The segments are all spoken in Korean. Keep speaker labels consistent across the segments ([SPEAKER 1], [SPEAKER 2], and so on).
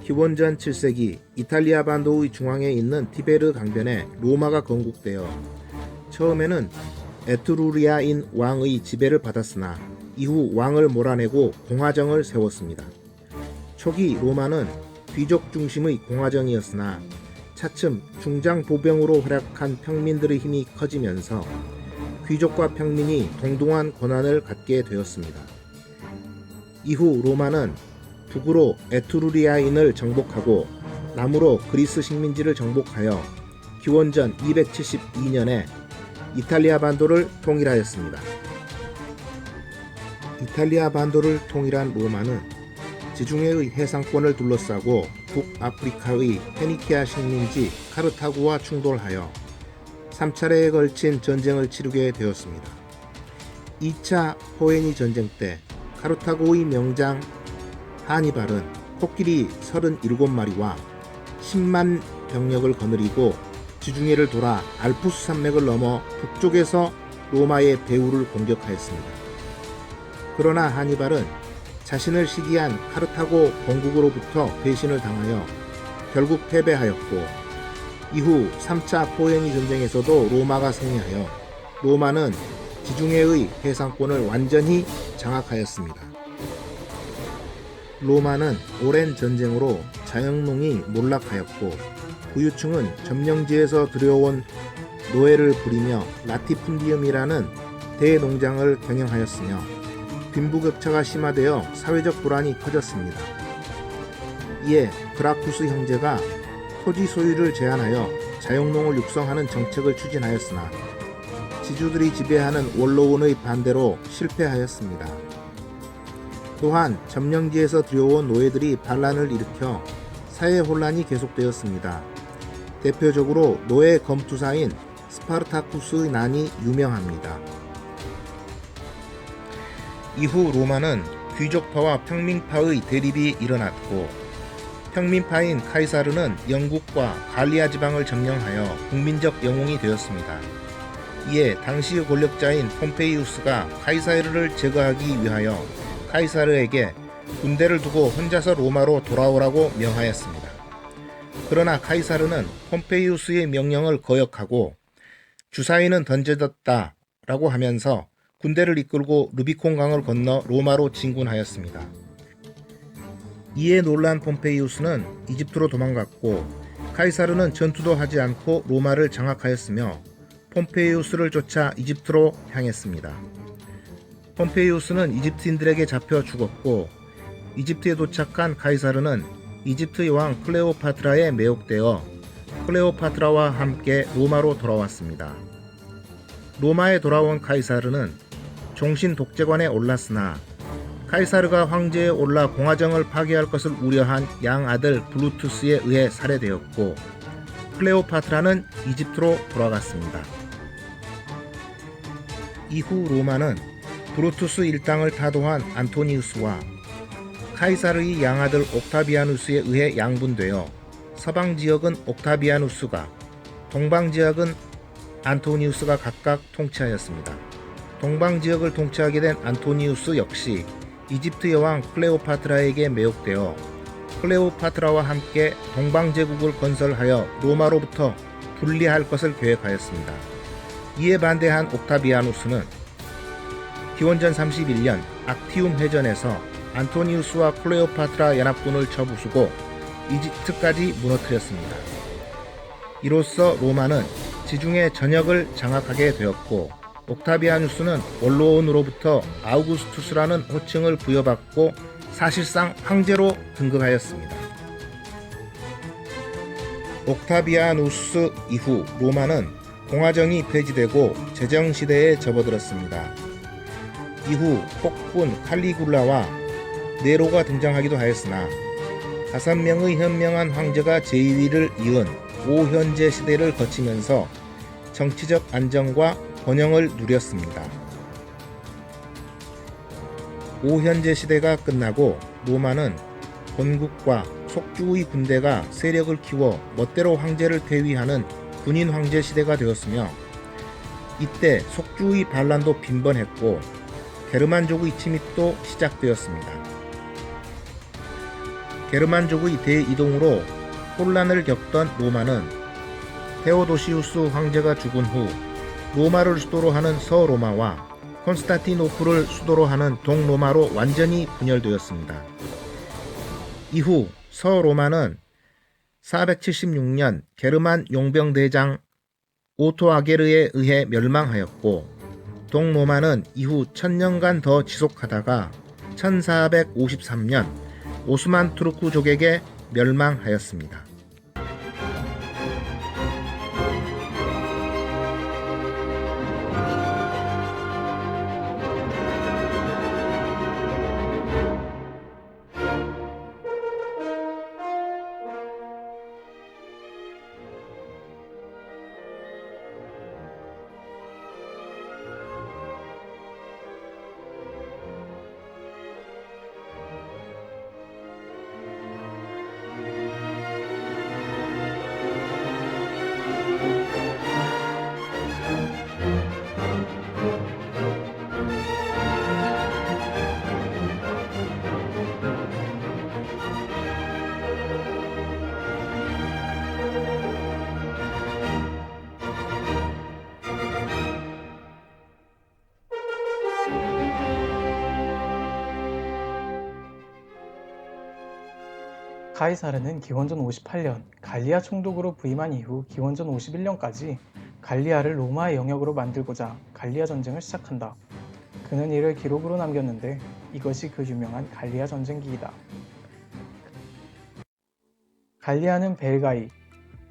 [SPEAKER 1] 기원전 7세기 이탈리아 반도의 중앙에 있는 티베르 강변에 로마가 건국되어 처음에는 에트루리아인 왕의 지배를 받았으나 이후 왕을 몰아내고 공화정을 세웠습니다. 초기 로마는 귀족 중심의 공화정이었으나 차츰 중장 보병으로 활약한 평민들의 힘이 커지면서 귀족과 평민이 동등한 권한을 갖게 되었습니다. 이후 로마는 북으로 에트루리아인을 정복하고 남으로 그리스 식민지를 정복하여 기원전 272년에 이탈리아 반도를 통일하였습니다. 이탈리아 반도를 통일한 로마는 지중해의 해상권을 둘러싸고 북아프리카의 페니키아 식민지 카르타고와 충돌하여 3차례에 걸친 전쟁을 치르게 되었습니다. 2차 포에니 전쟁 때 카르타고의 명장 하니발은 코끼리 37마리와 10만 병력을 거느리고 지중해를 돌아 알프스 산맥을 넘어 북쪽에서 로마의 배후를 공격하였습니다. 그러나 하니발은 자신을 시기한 카르타고 공국으로부터 배신을 당하여 결국 패배하였고 이후 3차 포에니 전쟁에서도 로마가 승리하여 로마는 지중해의 해상권을 완전히 장악하였습니다. 로마는 오랜 전쟁으로 자영농이 몰락하였고 부유층은 점령지에서 들여온 노예를 부리며 라티푼디움이라는 대농장을 경영하였으며 빈부격차가 심화되어 사회적 불안이 커졌습니다. 이에 그라쿠스 형제가 토지 소유를 제한하여 자영농을 육성하는 정책을 추진하였으나 지주들이 지배하는 원로원의 반대로 실패하였습니다. 또한 점령지에서 들여온 노예들이 반란을 일으켜 사회 혼란이 계속되었습니다. 대표적으로 노예 검투사인 스파르타쿠스의 난이 유명합니다. 이후 로마는 귀족파와 평민파의 대립이 일어났고 평민파인 카이사르는 영국과 갈리아 지방을 점령하여 국민적 영웅이 되었습니다. 이에 당시 권력자인 폼페이우스가 카이사르를 제거하기 위하여 카이사르에게 군대를 두고 혼자서 로마로 돌아오라고 명하였습니다. 그러나 카이사르는 폼페이우스의 명령을 거역하고 주사위는 던져졌다라고 하면서 군대를 이끌고 루비콘 강을 건너 로마로 진군하였습니다. 이에 놀란 폼페이우스는 이집트로 도망갔고 카이사르는 전투도 하지 않고 로마를 장악하였으며 폼페이우스를 쫓아 이집트로 향했습니다. 폼페이우스는 이집트인들에게 잡혀 죽었고 이집트에 도착한 카이사르는 이집트의 왕 클레오파트라에 매혹되어 클레오파트라와 함께 로마로 돌아왔습니다. 로마에 돌아온 카이사르는 종신 독재관에 올랐으나 카이사르가 황제에 올라 공화정을 파괴할 것을 우려한 양아들 블루투스에 의해 살해되었고 클레오파트라는 이집트로 돌아갔습니다. 이후 로마는 브루투스 일당을 타도한 안토니우스와 카이사르의 양아들 옥타비아누스에 의해 양분되어 서방 지역은 옥타비아누스가, 동방 지역은 안토니우스가 각각 통치하였습니다. 동방 지역을 통치하게 된 안토니우스 역시 이집트 여왕 클레오파트라에게 매혹되어 클레오파트라와 함께 동방 제국을 건설하여 로마로부터 분리할 것을 계획하였습니다. 이에 반대한 옥타비아누스는 기원전 31년 악티움 해전에서 안토니우스와 클레오파트라 연합군을 쳐부수고 이집트까지 무너뜨렸습니다. 이로써 로마는 지중해 전역을 장악하게 되었고 옥타비아누스는 원로원으로부터 아우구스투스라는 호칭을 부여받고 사실상 황제로 등극하였습니다. 옥타비아누스 이후 로마는 공화정이 폐지되고 제정시대에 접어들었습니다. 이후 폭군 칼리굴라와 네로가 등장하기도 하였으나 5명의 현명한 황제가 제2위를 이은 5현제 시대를 거치면서 정치적 안정과 번영을 누렸습니다. 5현제 시대가 끝나고 로마는 본국과 속주의 군대가 세력을 키워 멋대로 황제를 퇴위하는 군인 황제 시대가 되었으며 이때 속주의 반란도 빈번했고 게르만족의 침입도 시작되었습니다. 게르만족의 대이동으로 혼란을 겪던 로마는 테오도시우스 황제가 죽은 후 로마를 수도로 하는 서로마와 콘스탄티노플을 수도로 하는 동로마로 완전히 분열되었습니다. 이후 서로마는 476년 게르만 용병대장 오토아게르에 의해 멸망하였고 동로마는 이후 1000년간 더 지속하다가 1453년 오스만 투르크족에게 멸망하였습니다.
[SPEAKER 2] 카이사르는 기원전 58년 갈리아 총독으로 부임한 이후 기원전 51년까지 갈리아를 로마의 영역으로 만들고자 갈리아 전쟁을 시작한다. 그는 이를 기록으로 남겼는데 이것이 그 유명한 갈리아 전쟁기이다. 갈리아는 벨가이,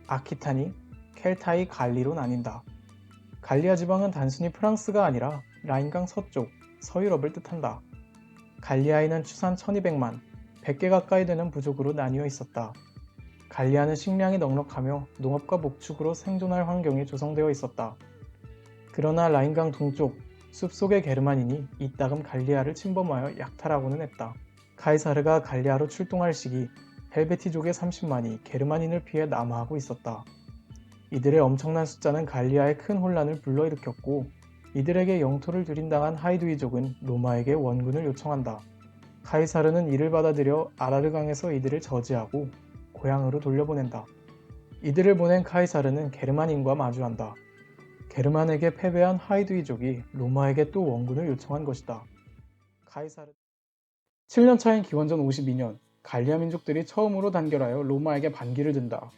[SPEAKER 2] 아키타니, 켈타이 갈리로 나뉜다. 갈리아 지방은 단순히 프랑스가 아니라 라인강 서쪽, 서유럽을 뜻한다. 갈리아에는 추산 1200만, 100개 가까이 되는 부족으로 나뉘어 있었다. 갈리아는 식량이 넉넉하며 농업과 목축으로 생존할 환경이 조성되어 있었다. 그러나 라인강 동쪽 숲속의 게르만인이 이따금 갈리아를 침범하여 약탈하고는 했다. 카이사르가 갈리아로 출동할 시기 헬베티족의 30만이 게르만인을 피해 남하하고 있었다. 이들의 엄청난 숫자는 갈리아에 큰 혼란을 불러일으켰고 이들에게 영토를 들인당한 하이두이족은 로마에게 원군을 요청한다. 카이사르는 이를 받아들여 아라르강에서 이들을 저지하고 고향으로 돌려보낸다. 이들을 보낸 카이사르는 게르만인과 마주한다. 게르만에게 패배한 하이두이족이 로마에게 또 원군을 요청한 것이다. 카이사르 7년 차인 기원전 52년 갈리아 민족들이 처음으로 단결하여 로마에게 반기를 든다.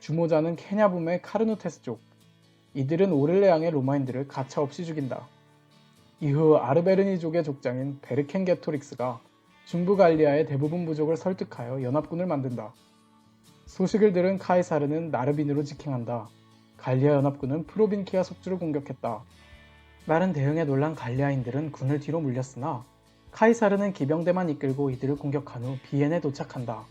[SPEAKER 2] 주모자는 케냐붐의 카르누테스족. 이들은 오를레앙의 로마인들을 가차없이 죽인다. 이후 아르베르니족의 족장인 베르켄게토릭스가 중부 갈리아의 대부분 부족을 설득하여 연합군을 만든다. 소식을 들은 카이사르는 나르빈으로 직행한다. 갈리아 연합군은 프로빈키아 속주를 공격했다. 빠른 대응에 놀란 갈리아인들은 군을 뒤로 물렸으나 카이사르는 기병대만 이끌고 이들을 공격한 후 비엔에 도착한다.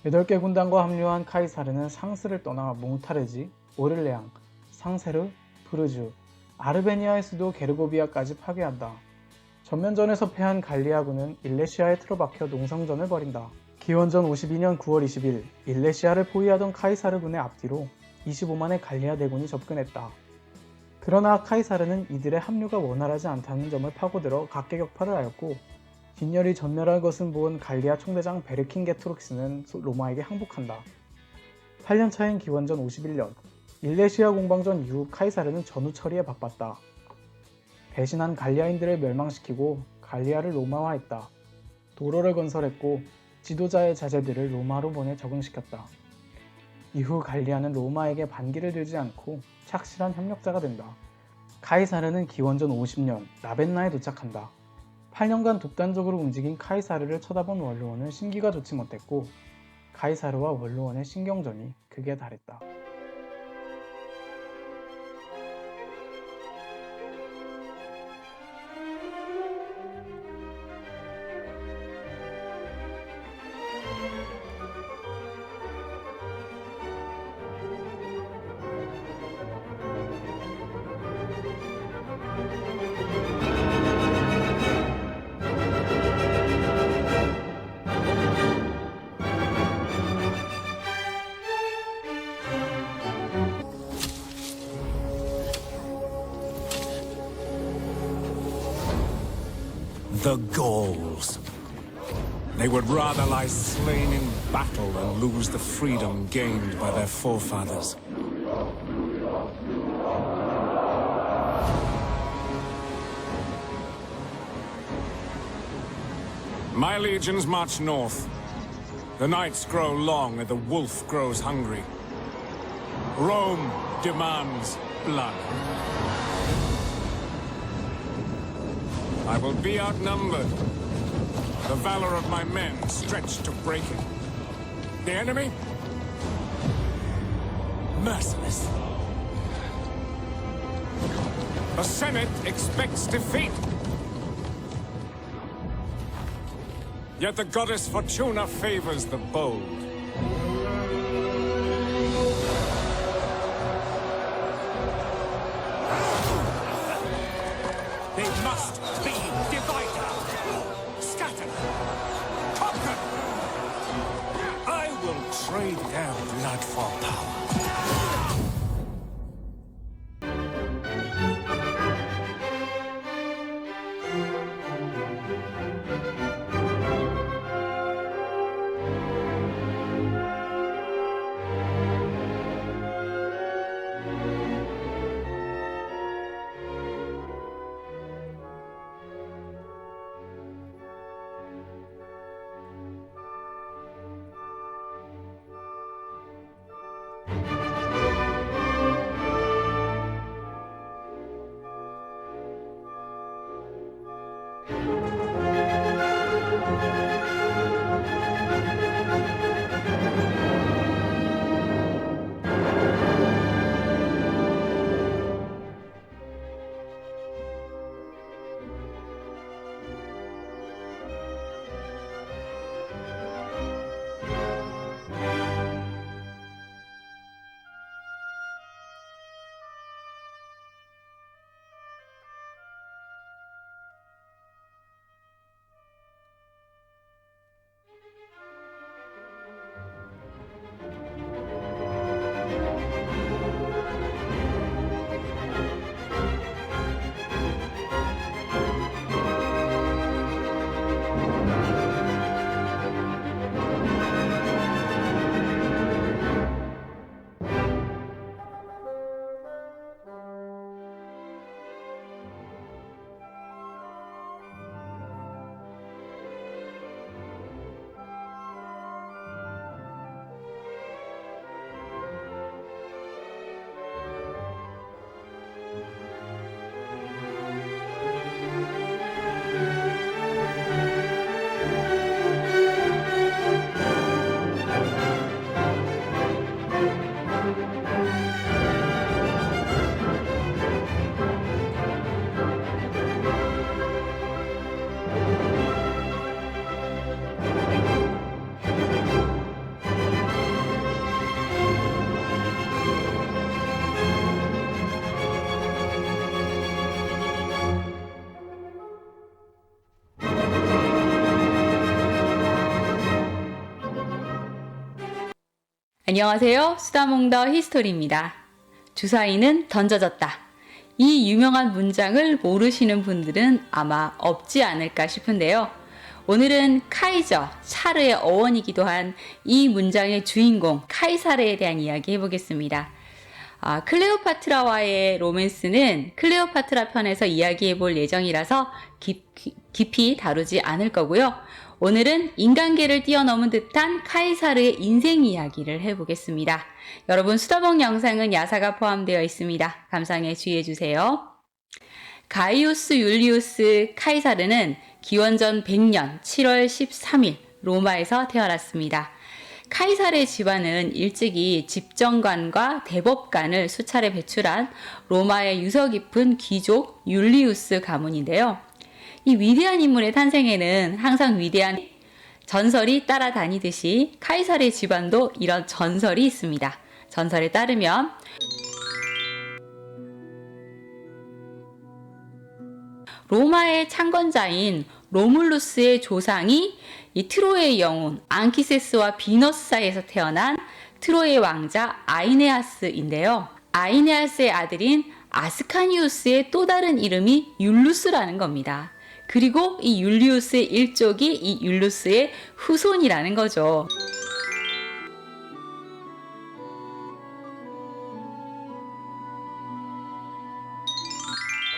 [SPEAKER 2] 8개 군단과 합류한 카이사르는 상스를 떠나 몽타르지, 오를레앙, 상세르, 브르주, 아르베니아의 수도 게르고비아까지 파괴한다. 전면전에서 패한 갈리아군은 일레시아에 틀어박혀 농성전을 벌인다. 기원전 52년 9월 20일 일레시아를 포위하던 카이사르군의 앞뒤로 25만의 갈리아 대군이 접근했다. 그러나 카이사르는 이들의 합류가 원활하지 않다는 점을 파고들어 각계격파를 하였고 진열이 전멸할 것은 본 갈리아 총대장 베르킨게토룩스는 로마에게 항복한다. 8년 차인 기원전 51년 일레시아 공방전 이후 카이사르는 전후 처리에 바빴다. 배신한 갈리아인들을 멸망시키고 갈리아를 로마화했다. 도로를 건설했고 지도자의 자제들을 로마로 보내 적응시켰다. 이후 갈리아는 로마에게 반기를 들지 않고 착실한 협력자가 된다. 카이사르는 기원전 50년 라벤나에 도착한다. 8년간 독단적으로 움직인 카이사르를 쳐다본 원로원은 심기가 좋지 못했고 카이사르와 원로원의 신경전이 극에 달했다.
[SPEAKER 3] The Gauls. They would rather lie slain in battle than lose the freedom gained by their forefathers. My legions march north. The nights grow long and the wolf grows hungry. Rome demands blood. I will be outnumbered. The valor of my men stretched to breaking. The enemy? Merciless. The Senate expects defeat. Yet the goddess Fortuna favors the bold. They must be divided, scattered, conquered. I will trade their blood for power.
[SPEAKER 4] 안녕하세요. 수다몽더 히스토리입니다. 주사위는 던져졌다. 이 유명한 문장을 모르시는 분들은 아마 없지 않을까 싶은데요. 오늘은 카이저, 샤르의 어원이기도 한 이 문장의 주인공 카이사르에 대한 이야기 해보겠습니다. 클레오파트라와의 로맨스는 클레오파트라 편에서 이야기해 볼 예정이라서 깊이 다루지 않을 거고요. 오늘은 인간계를 뛰어넘은 듯한 카이사르의 인생 이야기를 해보겠습니다. 여러분 수다봉 영상은 야사가 포함되어 있습니다. 감상에 주의해 주세요. 가이우스 율리우스 카이사르는 기원전 100년 7월 13일 로마에서 태어났습니다. 카이사르의 집안은 일찍이 집정관과 대법관을 수차례 배출한 로마의 유서 깊은 귀족 율리우스 가문인데요. 이 위대한 인물의 탄생에는 항상 위대한 전설이 따라다니듯이 카이사르의 집안도 이런 전설이 있습니다. 전설에 따르면 로마의 창건자인 로물루스의 조상이 이 트로이의 영웅 앙키세스와 비너스 사이에서 태어난 트로이의 왕자 아이네아스인데요. 아이네아스의 아들인 아스카니우스의 또 다른 이름이 율루스라는 겁니다. 그리고 이 율리우스의 일족이 이 율루스의 후손이라는 거죠.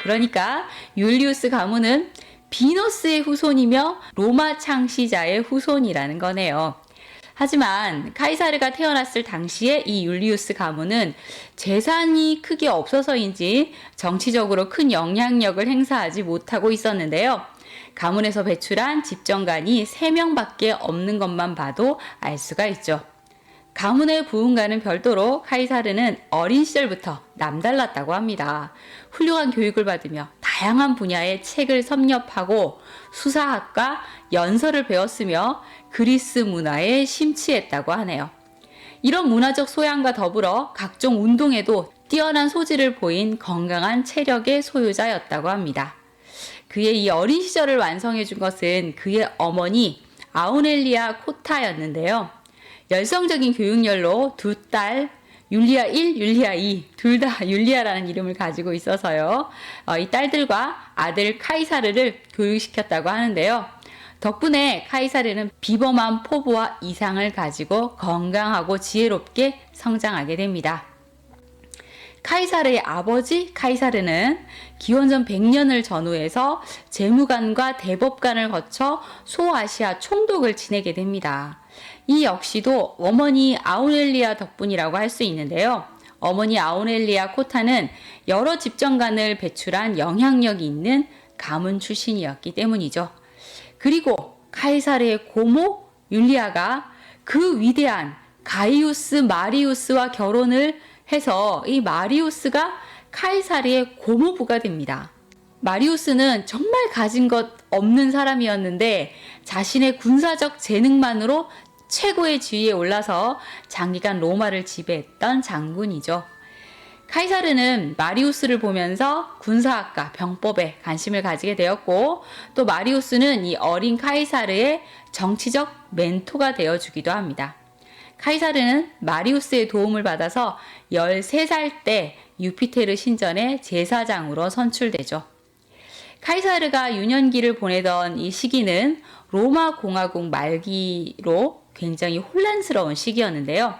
[SPEAKER 4] 그러니까 율리우스 가문은 비너스의 후손이며 로마 창시자의 후손이라는 거네요. 하지만 카이사르가 태어났을 당시에 이 율리우스 가문은 재산이 크게 없어서인지 정치적으로 큰 영향력을 행사하지 못하고 있었는데요. 가문에서 배출한 집정관이 3명밖에 없는 것만 봐도 알 수가 있죠. 가문의 부흥과는 별도로 카이사르는 어린 시절부터 남달랐다고 합니다. 훌륭한 교육을 받으며 다양한 분야의 책을 섭렵하고 수사학과 연설을 배웠으며 그리스 문화에 심취했다고 하네요. 이런 문화적 소양과 더불어 각종 운동에도 뛰어난 소질을 보인 건강한 체력의 소유자였다고 합니다. 그의 이 어린 시절을 완성해 준 것은 그의 어머니 아우넬리아 코타였는데요. 열성적인 교육열로 두 딸 율리아 1, 율리아 2 둘 다 율리아라는 이름을 가지고 있어서요. 이 딸들과 아들 카이사르를 교육시켰다고 하는데요. 덕분에 카이사르는 비범한 포부와 이상을 가지고 건강하고 지혜롭게 성장하게 됩니다. 카이사르의 아버지 카이사르는 기원전 100년을 전후해서 재무관과 대법관을 거쳐 소아시아 총독을 지내게 됩니다. 이 역시도 어머니 아우넬리아 덕분이라고 할 수 있는데요. 어머니 아우넬리아 코타는 여러 집정관을 배출한 영향력이 있는 가문 출신이었기 때문이죠. 그리고 카이사르의 고모 율리아가 그 위대한 가이우스 마리우스와 결혼을 해서 이 마리우스가 카이사르의 고모부가 됩니다. 마리우스는 정말 가진 것 없는 사람이었는데 자신의 군사적 재능만으로 최고의 지위에 올라서 장기간 로마를 지배했던 장군이죠. 카이사르는 마리우스를 보면서 군사학과, 병법에 관심을 가지게 되었고 또 마리우스는 이 어린 카이사르의 정치적 멘토가 되어주기도 합니다. 카이사르는 마리우스의 도움을 받아서 13살 때 유피테르 신전의 제사장으로 선출되죠. 카이사르가 유년기를 보내던 이 시기는 로마 공화국 말기로 굉장히 혼란스러운 시기였는데요.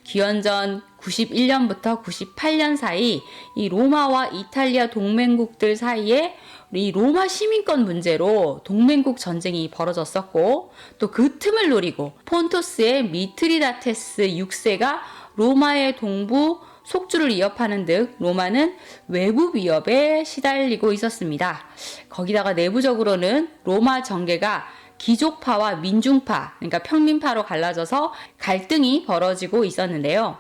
[SPEAKER 4] 기원전 91년부터 98년 사이 이 로마와 이탈리아 동맹국들 사이에 이 로마 시민권 문제로 동맹국 전쟁이 벌어졌었고 또 그 틈을 노리고 폰토스의 미트리다테스 6세가 로마의 동부 속주를 위협하는 등 로마는 외부 위협에 시달리고 있었습니다. 거기다가 내부적으로는 로마 정계가 귀족파와 민중파, 그러니까 평민파로 갈라져서 갈등이 벌어지고 있었는데요.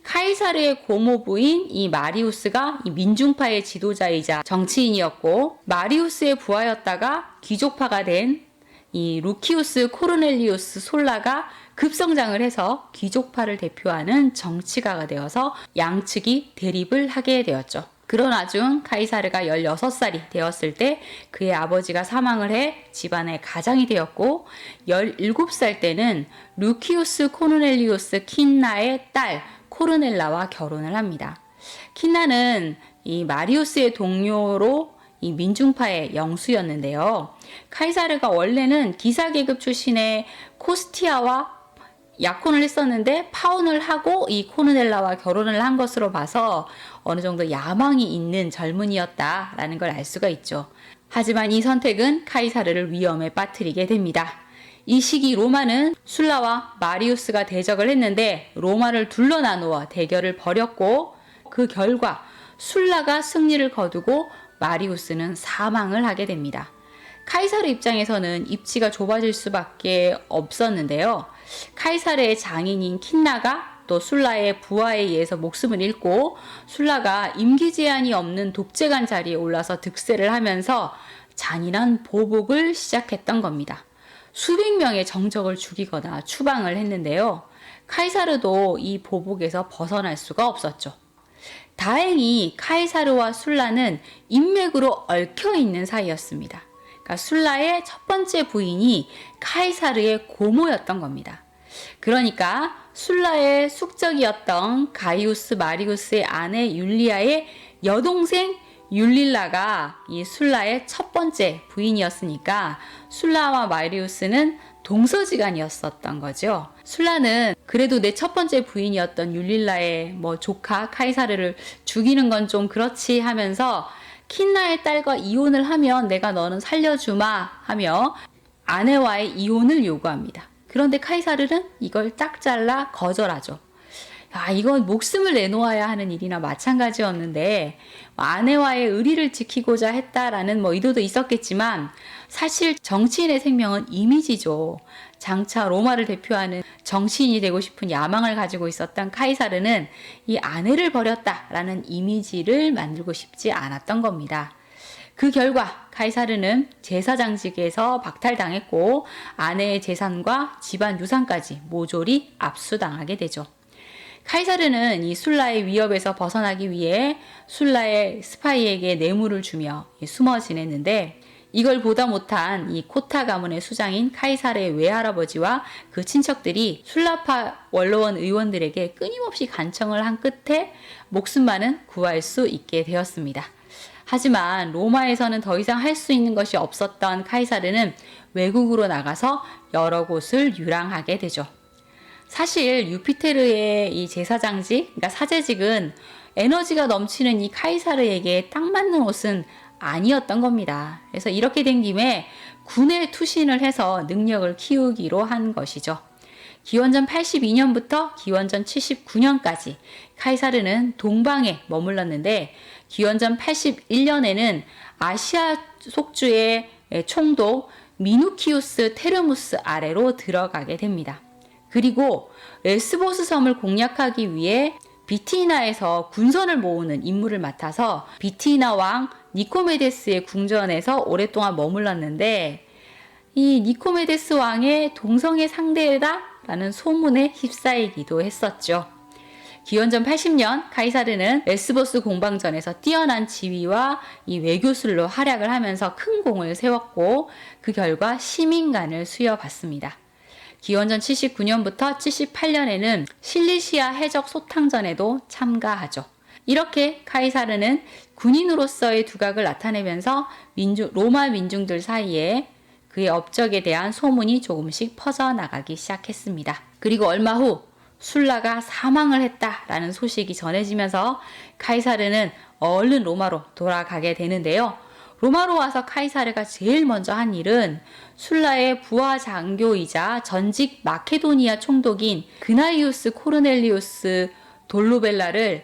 [SPEAKER 4] 카이사르의 고모부인 이 마리우스가 이 민중파의 지도자이자 정치인이었고 마리우스의 부하였다가 귀족파가 된 이 루키우스 코르넬리우스 솔라가 급성장을 해서 귀족파를 대표하는 정치가가 되어서 양측이 대립을 하게 되었죠. 그러나 중 카이사르가 16살이 되었을 때 그의 아버지가 사망을 해 집안의 가장이 되었고 17살 때는 루키우스 코르넬리우스 킨나의 딸 코르넬라와 결혼을 합니다. 킨나는 이 마리우스의 동료로 이 민중파의 영수였는데요. 카이사르가 원래는 기사 계급 출신의 코스티아와 약혼을 했었는데 파혼을 하고 이 코르넬라와 결혼을 한 것으로 봐서 어느 정도 야망이 있는 젊은이였다라는 걸 알 수가 있죠. 하지만 이 선택은 카이사르를 위험에 빠뜨리게 됩니다. 이 시기 로마는 술라와 마리우스가 대적을 했는데 로마를 둘러 나누어 대결을 벌였고 그 결과 술라가 승리를 거두고 마리우스는 사망을 하게 됩니다. 카이사르 입장에서는 입지가 좁아질 수밖에 없었는데요. 카이사르의 장인인 킨나가 또 술라의 부하에 의해서 목숨을 잃고 술라가 임기 제한이 없는 독재관 자리에 올라서 득세를 하면서 잔인한 보복을 시작했던 겁니다. 수백 명의 정적을 죽이거나 추방을 했는데요. 카이사르도 이 보복에서 벗어날 수가 없었죠. 다행히 카이사르와 술라는 인맥으로 얽혀 있는 사이였습니다. 그러니까 술라의 첫 번째 부인이 카이사르의 고모였던 겁니다. 그러니까 술라의 숙적이었던 가이우스 마리우스의 아내 율리아의 여동생 율릴라가 이 술라의 첫 번째 부인이었으니까 술라와 마리우스는 동서지간이었었던 거죠. 술라는 그래도 내 첫 번째 부인이었던 율릴라의 조카 카이사르를 죽이는 건 좀 그렇지 하면서 킨나의 딸과 이혼을 하면 내가 너는 살려주마 하며 아내와의 이혼을 요구합니다. 그런데 카이사르는 이걸 딱 잘라 거절하죠. 이건 목숨을 내놓아야 하는 일이나 마찬가지였는데 아내와의 의리를 지키고자 했다라는 의도도 있었겠지만 사실 정치인의 생명은 이미지죠. 장차 로마를 대표하는 정치인이 되고 싶은 야망을 가지고 있었던 카이사르는 이 아내를 버렸다라는 이미지를 만들고 싶지 않았던 겁니다. 그 결과 카이사르는 제사장직에서 박탈당했고 아내의 재산과 집안 유산까지 모조리 압수당하게 되죠. 카이사르는 이 술라의 위협에서 벗어나기 위해 술라의 스파이에게 뇌물을 주며 숨어 지냈는데 이걸 보다 못한 이 코타 가문의 수장인 카이사르의 외할아버지와 그 친척들이 술라파 원로원 의원들에게 끊임없이 간청을 한 끝에 목숨만은 구할 수 있게 되었습니다. 하지만 로마에서는 더 이상 할 수 있는 것이 없었던 카이사르는 외국으로 나가서 여러 곳을 유랑하게 되죠. 사실 유피테르의 이 제사장직, 그러니까 사제직은 에너지가 넘치는 이 카이사르에게 딱 맞는 옷은 아니었던 겁니다. 그래서 이렇게 된 김에 군에 투신을 해서 능력을 키우기로 한 것이죠. 기원전 82년부터 기원전 79년까지 카이사르는 동방에 머물렀는데 기원전 81년에는 아시아 속주의 총독 미누키우스 테르무스 아래로 들어가게 됩니다. 그리고 레스보스 섬을 공략하기 위해 비티나에서 군선을 모으는 임무를 맡아서 비티나 왕 니코메데스의 궁전에서 오랫동안 머물렀는데 이 니코메데스 왕의 동성애 상대다라는 소문에 휩싸이기도 했었죠. 기원전 80년 카이사르는 레스보스 공방전에서 뛰어난 지휘와 이 외교술로 활약을 하면서 큰 공을 세웠고 그 결과 시민간을 수여받습니다. 기원전 79년부터 78년에는 실리시아 해적 소탕전에도 참가하죠. 이렇게 카이사르는 군인으로서의 두각을 나타내면서 로마 민중들 사이에 그의 업적에 대한 소문이 조금씩 퍼져나가기 시작했습니다. 그리고 얼마 후 술라가 사망을 했다라는 소식이 전해지면서 카이사르는 얼른 로마로 돌아가게 되는데요. 로마로 와서 카이사르가 제일 먼저 한 일은 술라의 부하 장교이자 전직 마케도니아 총독인 그나이우스 코르넬리우스 돌로벨라를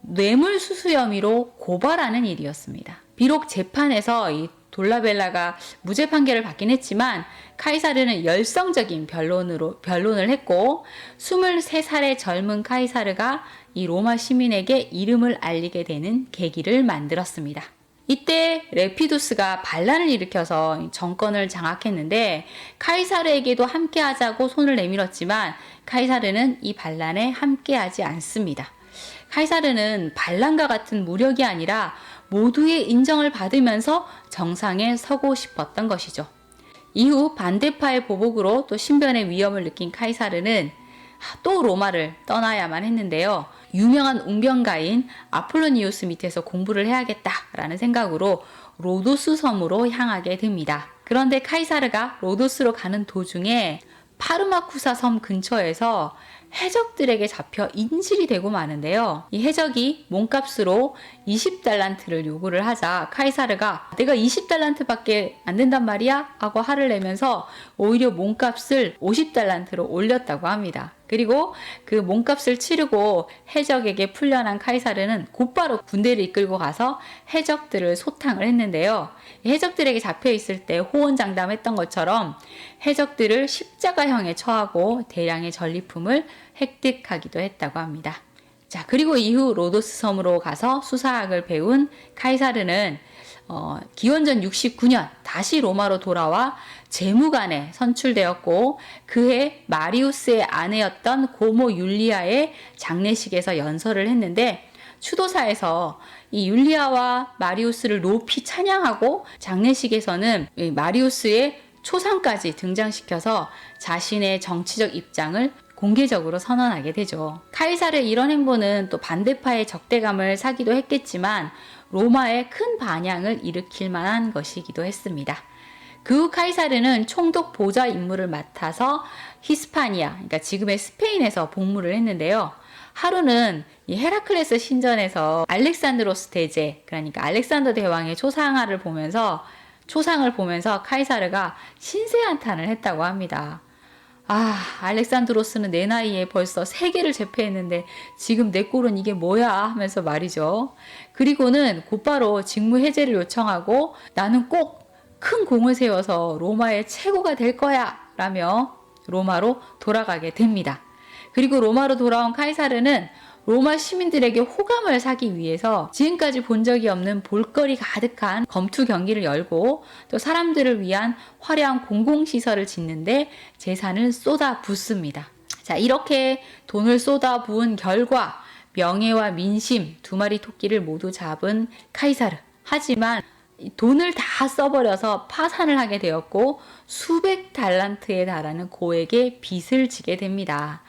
[SPEAKER 4] 뇌물수수 혐의로 고발하는 일이었습니다. 비록 재판에서 이 돌라벨라가 무죄 판결을 받긴 했지만 카이사르는 열성적인 변론을 했고 23살의 젊은 카이사르가 이 로마 시민에게 이름을 알리게 되는 계기를 만들었습니다. 이때 레피두스가 반란을 일으켜서 정권을 장악했는데 카이사르에게도 함께하자고 손을 내밀었지만 카이사르는 이 반란에 함께하지 않습니다. 카이사르는 반란과 같은 무력이 아니라 모두의 인정을 받으면서 정상에 서고 싶었던 것이죠. 이후 반대파의 보복으로 또 신변의 위험을 느낀 카이사르는 또 로마를 떠나야만 했는데요. 유명한 웅변가인 아폴로니우스 밑에서 공부를 해야겠다라는 생각으로 로도스 섬으로 향하게 됩니다. 그런데 카이사르가 로도스로 가는 도중에 파르마쿠사 섬 근처에서 해적들에게 잡혀 인질이 되고 마는데요. 이 해적이 몸값으로 20달란트를 요구를 하자 카이사르가 내가 20달란트밖에 안 된단 말이야? 하고 화를 내면서 오히려 몸값을 50달란트로 올렸다고 합니다. 그리고 그 몸값을 치르고 해적에게 풀려난 카이사르는 곧바로 군대를 이끌고 가서 해적들을 소탕을 했는데요. 해적들에게 잡혀 있을 때 호언장담했던 것처럼 해적들을 십자가형에 처하고 대량의 전리품을 획득하기도 했다고 합니다. 자, 그리고 이후 로도스 섬으로 가서 수사학을 배운 카이사르는 기원전 69년 다시 로마로 돌아와 재무관에 선출되었고 그해 마리우스의 아내였던 고모 율리아의 장례식에서 연설을 했는데 추도사에서 이 율리아와 마리우스를 높이 찬양하고 장례식에서는 마리우스의 초상까지 등장시켜서 자신의 정치적 입장을 공개적으로 선언하게 되죠. 카이사르의 이런 행보는 또 반대파의 적대감을 사기도 했겠지만 로마의 큰 반향을 일으킬 만한 것이기도 했습니다. 그 후 카이사르는 총독 보좌 임무를 맡아서 히스파니아, 그러니까 지금의 스페인에서 복무를 했는데요. 하루는 이 헤라클레스 신전에서 알렉산드로스 대제, 그러니까 알렉산더 대왕의 초상을 보면서 카이사르가 신세한탄을 했다고 합니다. 알렉산드로스는 내 나이에 벌써 3개를 제패했는데 지금 내 꼴은 이게 뭐야 하면서 말이죠. 그리고는 곧바로 직무 해제를 요청하고 나는 꼭 큰 공을 세워서 로마의 최고가 될 거야 라며 로마로 돌아가게 됩니다. 그리고 로마로 돌아온 카이사르는 로마 시민들에게 호감을 사기 위해서 지금까지 본 적이 없는 볼거리 가득한 검투 경기를 열고 또 사람들을 위한 화려한 공공시설을 짓는데 재산을 쏟아 붓습니다. 자, 이렇게 돈을 쏟아 부은 결과 명예와 민심 2마리 토끼를 모두 잡은 카이사르. 하지만 돈을 다 써버려서 파산을 하게 되었고 수백 달란트에 달하는 고액의 빚을 지게 됩니다.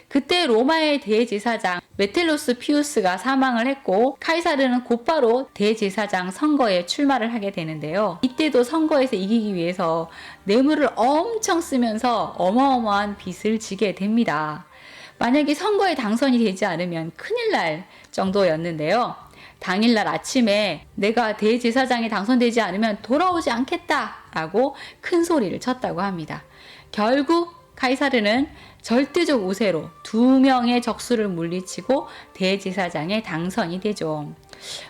[SPEAKER 4] 그때 로마의 대제사장 메텔로스 피우스가 사망을 했고 카이사르는 곧바로 대제사장 선거에 출마를 하게 되는데요. 이때도 선거에서 이기기 위해서 뇌물을 엄청 쓰면서 어마어마한 빚을 지게 됩니다. 만약에 선거에 당선이 되지 않으면 큰일 날 정도였는데요. 당일날 아침에 내가 대제사장에 당선되지 않으면 돌아오지 않겠다라고 큰 소리를 쳤다고 합니다. 결국 카이사르는 절대적 우세로 2명의 적수를 물리치고 대제사장에 당선이 되죠.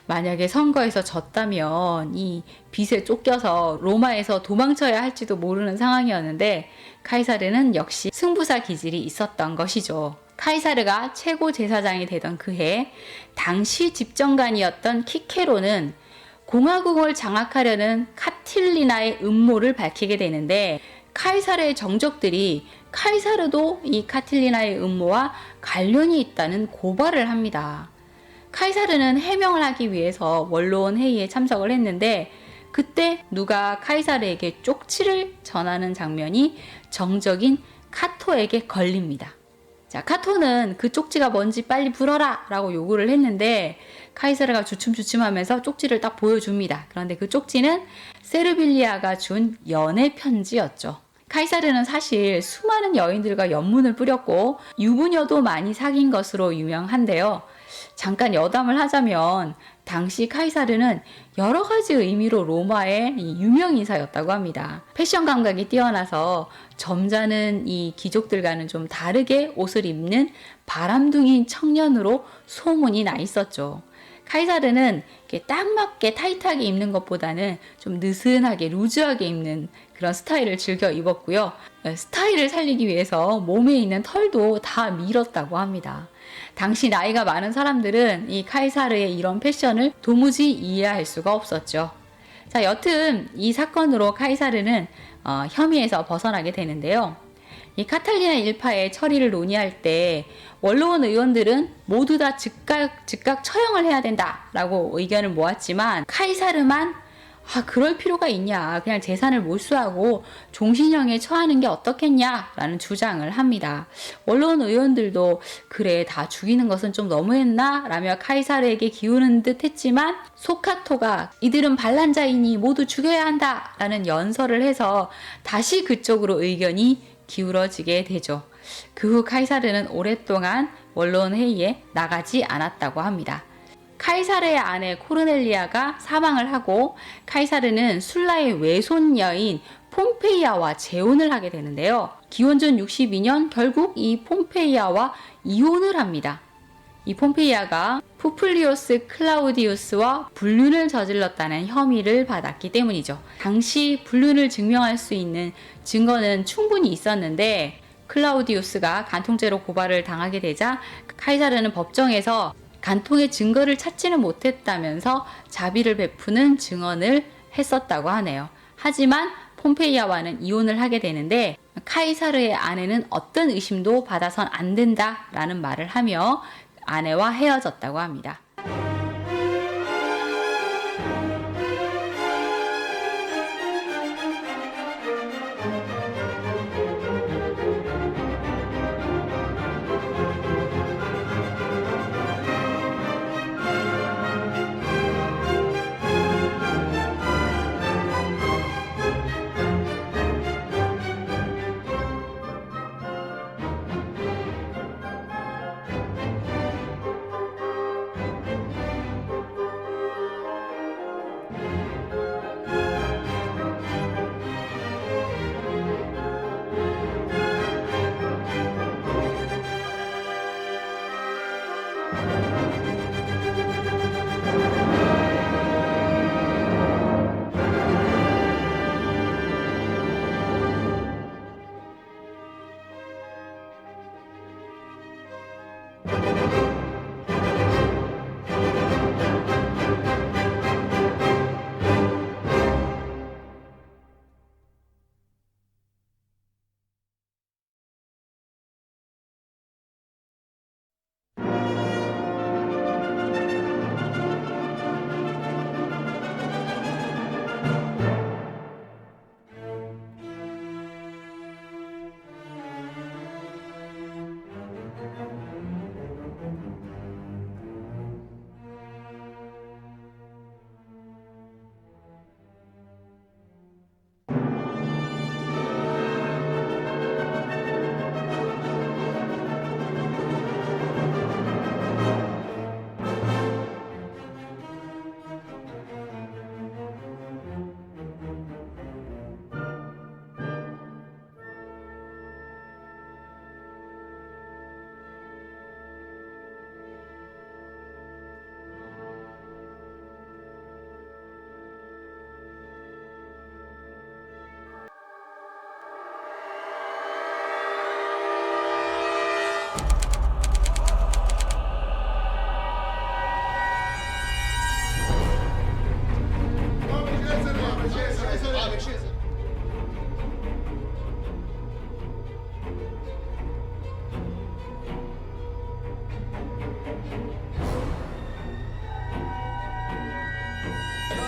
[SPEAKER 4] 만약에 선거에서 졌다면 이 빚에 쫓겨서 로마에서 도망쳐야 할지도 모르는 상황이었는데 카이사르는 역시 승부사 기질이 있었던 것이죠. 카이사르가 최고 제사장이 되던 그해 당시 집정관이었던 키케로는 공화국을 장악하려는 카틸리나의 음모를 밝히게 되는데 카이사르의 정적들이 카이사르도 이 카틸리나의 음모와 관련이 있다는 고발을 합니다. 카이사르는 해명을 하기 위해서 원로원 회의에 참석을 했는데 그때 누가 카이사르에게 쪽지를 전하는 장면이 정적인 카토에게 걸립니다. 자, 카토는 그 쪽지가 뭔지 빨리 불어라 라고 요구를 했는데 카이사르가 주춤주춤하면서 쪽지를 딱 보여줍니다. 그런데 그 쪽지는 세르빌리아가 준 연애 편지였죠. 카이사르는 사실 수많은 여인들과 연문을 뿌렸고 유부녀도 많이 사귄 것으로 유명한데요. 잠깐 여담을 하자면 당시 카이사르는 여러 가지 의미로 로마의 유명인사였다고 합니다. 패션 감각이 뛰어나서 점잖은 이 귀족들과는 좀 다르게 옷을 입는 바람둥이 청년으로 소문이 나 있었죠. 카이사르는 이렇게 딱 맞게 타이트하게 입는 것보다는 좀 느슨하게 루즈하게 입는 그런 스타일을 즐겨 입었고요. 스타일을 살리기 위해서 몸에 있는 털도 다 밀었다고 합니다. 당시 나이가 많은 사람들은 이 카이사르의 이런 패션을 도무지 이해할 수가 없었죠. 자, 여튼 이 사건으로 카이사르는 혐의에서 벗어나게 되는데요. 이 카탈리나 일파의 처리를 논의할 때 원로원 의원들은 모두 다 즉각 처형을 해야 된다라고 의견을 모았지만 카이사르만 그럴 필요가 있냐, 그냥 재산을 몰수하고 종신형에 처하는 게 어떻겠냐라는 주장을 합니다. 원로원 의원들도 그래, 다 죽이는 것은 좀 너무했나 라며 카이사르에게 기우는 듯 했지만 소카토가 이들은 반란자이니 모두 죽여야 한다라는 연설을 해서 다시 그쪽으로 의견이 기울어지게 되죠. 그 후 카이사르는 오랫동안 원로원 회의에 나가지 않았다고 합니다. 카이사르의 아내 코르넬리아가 사망을 하고 카이사르는 술라의 외손녀인 폼페이아와 재혼을 하게 되는데요. 기원전 62년 결국 이 폼페이아와 이혼을 합니다. 이 폼페이아가 푸플리오스 클라우디우스와 불륜을 저질렀다는 혐의를 받았기 때문이죠. 당시 불륜을 증명할 수 있는 증거는 충분히 있었는데 클라우디우스가 간통죄로 고발을 당하게 되자 카이사르는 법정에서 간통의 증거를 찾지는 못했다면서 자비를 베푸는 증언을 했었다고 하네요. 하지만 폼페이아와는 이혼을 하게 되는데 카이사르의 아내는 어떤 의심도 받아선 안 된다라는 말을 하며 아내와 헤어졌다고 합니다.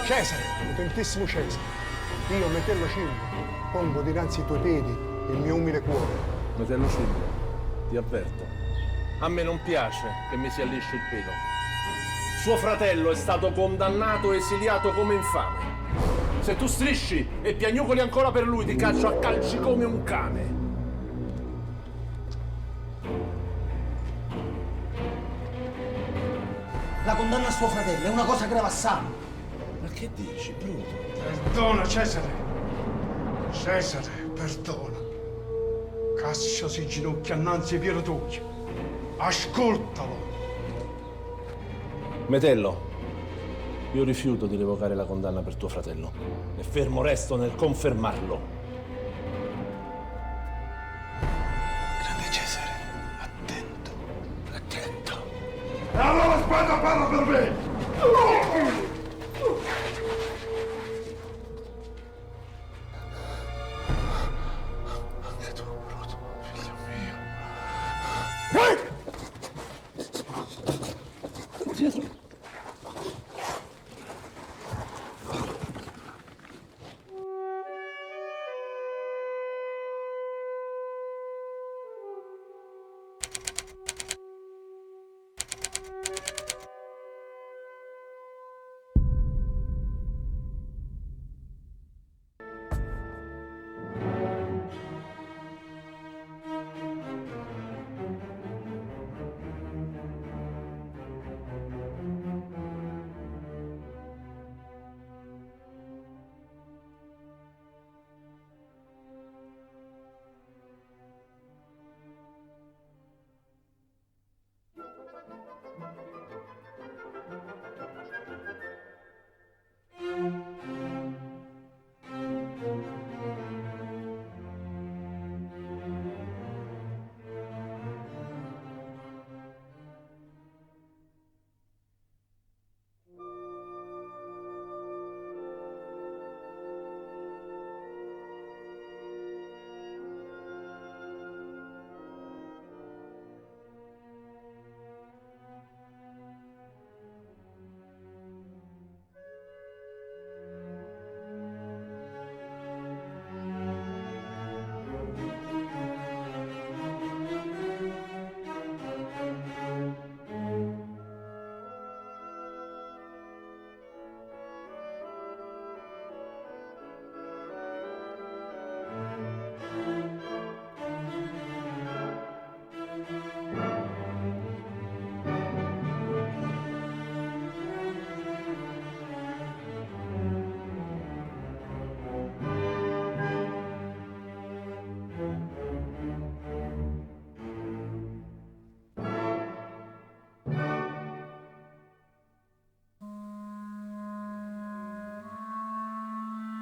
[SPEAKER 5] Cesare, potentissimo Cesare, io, Metello Cimbro, pongo dinanzi ai tuoi piedi il mio umile cuore.
[SPEAKER 6] Metello Cimbro, ti avverto. A me non piace che mi si allisci il pelo. Suo fratello è stato condannato e esiliato come infame. Se tu strisci e piagnucoli ancora per lui, ti caccio a calci come un cane.
[SPEAKER 7] La condanna a suo fratello è una cosa grave assai.
[SPEAKER 6] Ma che dici, Bruto?
[SPEAKER 5] Perdona, Cesare. Cesare, perdona. Cassio si ginocchia innanzi ai piedi tuoi. Ascoltalo.
[SPEAKER 6] Metello, io rifiuto di revocare la condanna per tuo fratello e fermo resto nel confermarlo.
[SPEAKER 5] Grande Cesare, attento. Attento. E allora spada parla per me! Anche tu, Bruto,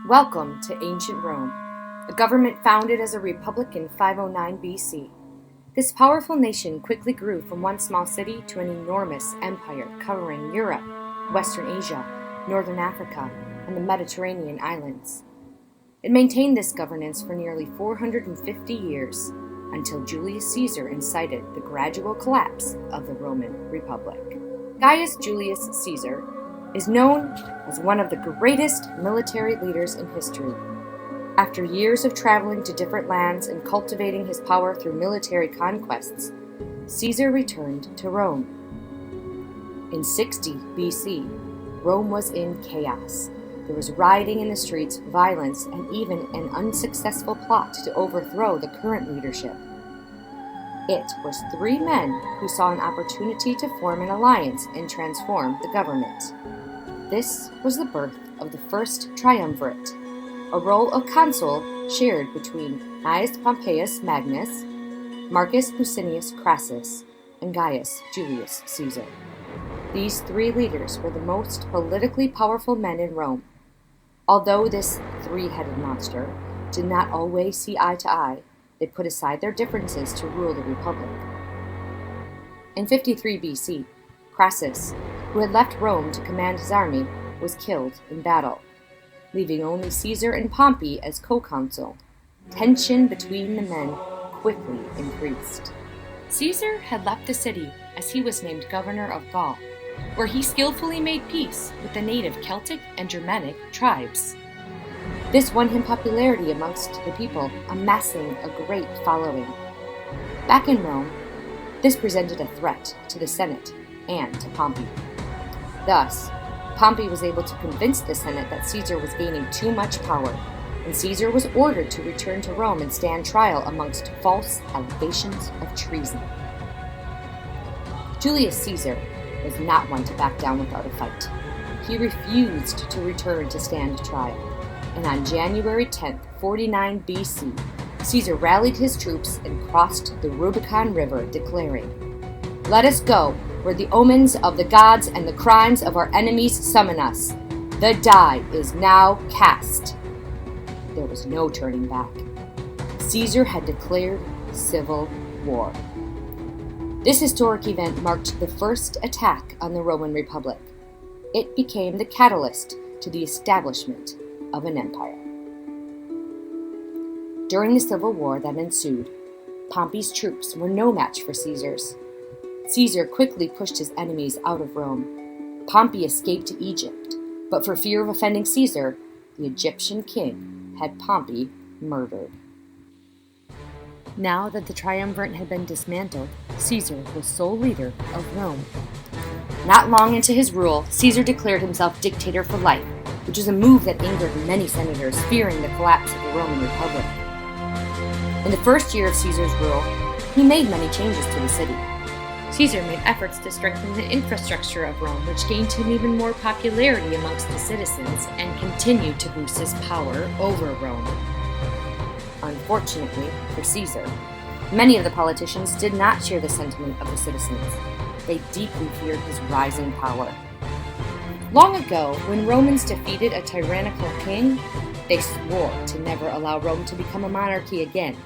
[SPEAKER 8] Welcome to ancient Rome, a government founded as a republic in 509 BC. This powerful nation quickly grew from one small city to an enormous empire covering Europe, Western Asia, Northern Africa, and the Mediterranean islands. It maintained this governance for nearly 450 years, until Julius Caesar incited the gradual collapse of the Roman Republic. Gaius Julius Caesar is known as one of the greatest military leaders in history. After years of traveling to different lands and cultivating his power through military conquests, Caesar returned to Rome. In 60 BC, Rome was in chaos. There was rioting in the streets, violence, and even an unsuccessful plot to overthrow the current leadership. It was three men who saw an opportunity to form an alliance and transform the government. This was the birth of the first triumvirate, a role of consul shared between Gnaeus Pompeius Magnus, Marcus Licinius Crassus, and Gaius Julius Caesar. These three leaders were the most politically powerful men in Rome. Although this three-headed monster did not always see eye to eye, they put aside their differences to rule the republic. In 53 BC, Crassus, who had left Rome to command his army, was killed in battle, leaving only Caesar and Pompey as co-consul. Tension between the men quickly increased. Caesar had left the city as he was named governor of Gaul, where he skillfully made peace with the native Celtic and Germanic tribes. This won him popularity amongst the people, amassing a great following. Back in Rome, this presented a threat to the Senate and to Pompey. Thus, Pompey was able to convince the Senate that Caesar was gaining too much power, and Caesar was ordered to return to Rome and stand trial amongst false allegations of treason. Julius Caesar was not one to back down without a fight. He refused to return to stand trial, and on January 10, 49 BC, Caesar rallied his troops and crossed the Rubicon River, declaring, "Let us go, where the omens of the gods and the crimes of our enemies summon us. The die is now cast." There was no turning back. Caesar had declared civil war. This historic event marked the first attack on the Roman Republic. It became the catalyst to the establishment of an empire. During the civil war that ensued, Pompey's troops were no match for Caesar's. Caesar quickly pushed his enemies out of Rome. Pompey escaped to Egypt, but for fear of offending Caesar, the Egyptian king had Pompey murdered. Now that the triumvirate had been dismantled, Caesar was sole leader of Rome. Not long into his rule, Caesar declared himself dictator for life, which was a move that angered many senators, fearing the collapse of the Roman Republic. In the first year of Caesar's rule, he made many changes to the city. Caesar made efforts to strengthen the infrastructure of Rome, which gained him even more popularity amongst the citizens and continued to boost his power over Rome. Unfortunately for Caesar, many of the politicians did not share the sentiment of the citizens. They deeply feared his rising power. Long ago, when Romans defeated a tyrannical king, they swore to never allow Rome to become a monarchy again.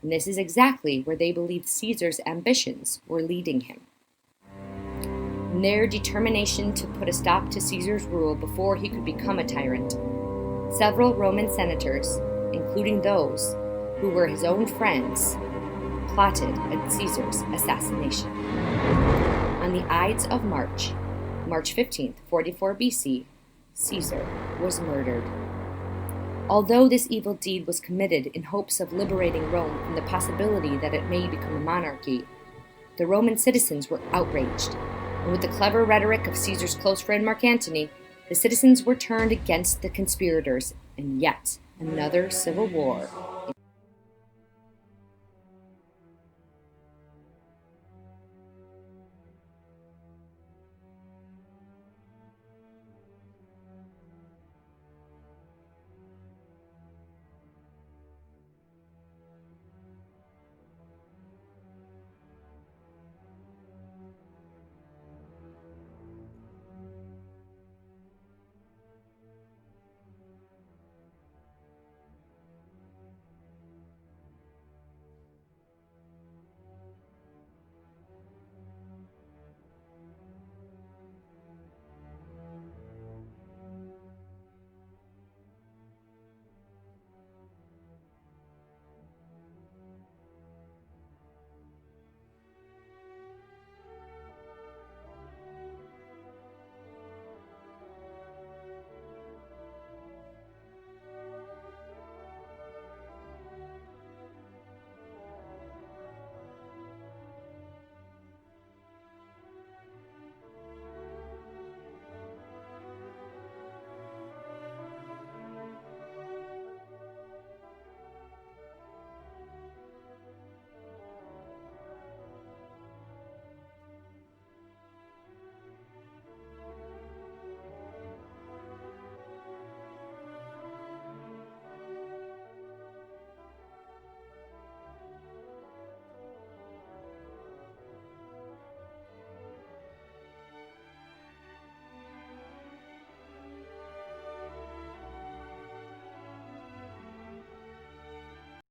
[SPEAKER 8] And this is exactly where they believed Caesar's ambitions were leading him. In their determination to put a stop to Caesar's rule before he could become a tyrant, several Roman senators, including those who were his own friends, plotted at Caesar's assassination. On the Ides of March 15th, 44 BC, Caesar was murdered. Although this evil deed was committed in hopes of liberating Rome from the possibility that it may become a monarchy, the Roman citizens were outraged, and with the clever rhetoric of Caesar's close friend Mark Antony, the citizens were turned against the conspirators, and yet another civil war